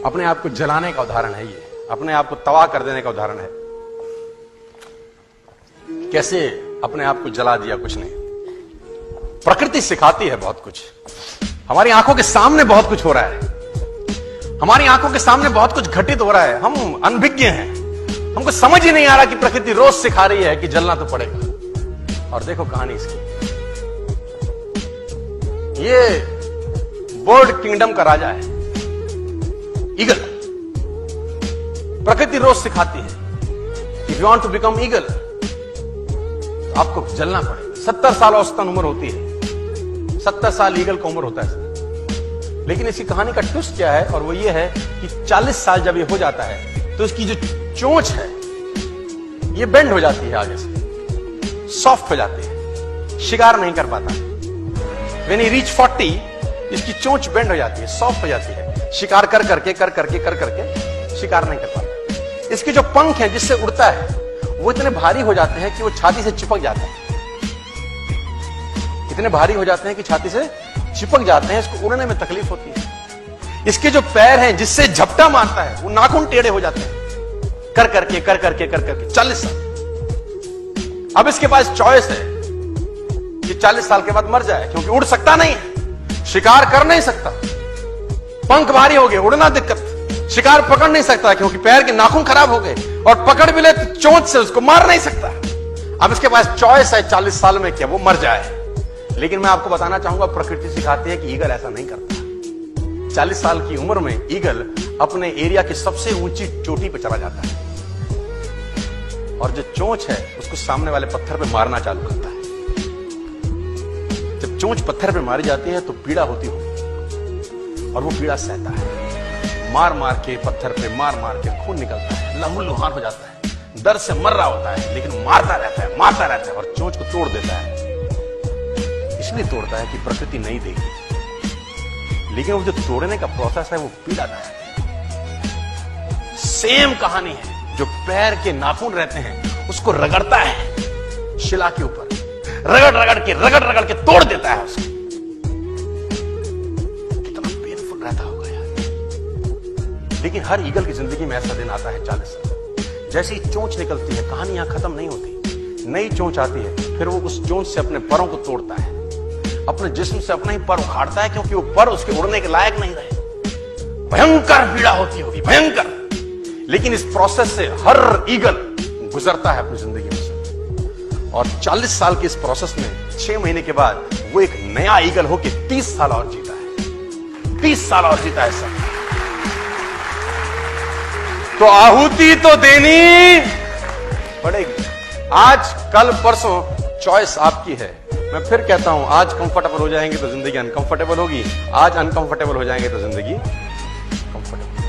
अपने आप को जलाने का उदाहरण है ये, अपने आप को तबाह कर देने का उदाहरण है। कैसे अपने आप को जला दिया? कुछ नहीं, प्रकृति सिखाती है बहुत कुछ। हमारी आंखों के सामने बहुत कुछ हो रहा है, हमारी आंखों के सामने बहुत कुछ घटित हो रहा है। हम अनभिज्ञ हैं, हमको समझ ही नहीं आ रहा कि प्रकृति रोज सिखा रही है कि जलना तो पड़ेगा। और देखो कहानी इसकी, ये बर्ड किंगडम का राजा है ईगल। प्रकृति रोज सिखाती है if you want to become eagle तो आपको जलना पड़ेगा। 70 साल औसतन उम्र होती है, 70 साल ईगल का उम्र होता है। लेकिन इसकी कहानी का ट्विस्ट क्या है? और वो ये है कि 40 साल जब ये हो जाता है तो इसकी जो चोंच है ये बेंड हो जाती है, आगे से सॉफ्ट हो जाती है, शिकार नहीं कर पाता। व्हेन ही रीच 40 इसकी चोंच बेंड हो जाती है, सॉफ्ट हो जाती है, शिकार कर करके शिकार नहीं कर पाता। इसके जो पंख हैं जिससे उड़ता है वो इतने भारी हो जाते हैं कि वो छाती से चिपक जाते हैं, इतने भारी हो जाते हैं कि छाती से चिपक जाते हैं, इसको उड़ने में तकलीफ होती है। इसके जो पैर हैं जिससे झपटा मारता है वो नाखून टेढ़े हो जाते हैं, कर करके 40 साल। अब इसके पास चॉइस है कि 40 साल के बाद मर जाए, क्योंकि उड़ सकता नहीं है, शिकार कर नहीं सकता, पंख भारी हो गए, उड़ना दिक्कत, शिकार पकड़ नहीं सकता क्योंकि पैर के नाखून खराब हो गए, और पकड़ भी ले तो चोंच से उसको मार नहीं सकता। अब इसके पास चॉइस है 40 साल में क्या वो मर जाए। लेकिन मैं आपको बताना चाहूंगा प्रकृति सिखाती है कि ईगल ऐसा नहीं करता। 40 साल की उम्र में ईगल अपने एरिया की सबसे ऊंची चोटी पर चला जाता है और जो चोंच है उसको सामने वाले पत्थर पे मारना चालू करता है। जब चोंच पत्थर पे मारी जाती है तो पीड़ा होती होगी और वो पीड़ा सहता है, मार मार के पत्थर पे मार के खून निकलता है, लहूलुहान हो जाता है, दर्द से मर रहा होता है, लेकिन मारता रहता है और चोंच को तोड़ देता है। इसलिए तोड़ता है कि प्रकृति नहीं देगी, लेकिन वो जो तोड़ने का प्रोसेस है वो पीड़ादायक है। सेम कहानी है, जो पैर के नाखून रहते हैं उसको रगड़ता है शिला के ऊपर, रगड़ के तोड़ देता है उसको। कितना पेनफुल रहता होगा यार। लेकिन हर ईगल की जिंदगी में ऐसा दिन आता है 40 साल। जैसे ही चोंच निकलती है कहानी यहां खत्म नहीं होती, नई चोंच आती है, फिर वो उस चोंच से अपने परों को तोड़ता है, अपने जिस्म से अपना ही पर उखाड़ता है, क्योंकि वो पर उसके उड़ने के लायक नहीं रहे। भयंकर पीड़ा होती होगी, भयंकर। लेकिन इस प्रोसेस से हर ईगल गुजरता है अपनी जिंदगी में से, और 40 साल के इस प्रोसेस में 6 महीने के बाद वो एक नया ईगल होकर 30 साल और जीता है, 30 साल और जीता है सब। तो आहुति तो देनी पड़ेगी। आज कल परसों चॉइस आपकी है। मैं फिर कहता हूं, आज कंफर्टेबल हो जाएंगे तो जिंदगी अनकंफर्टेबल होगी, आज अनकंफर्टेबल हो जाएंगे तो जिंदगी कंफर्टेबल।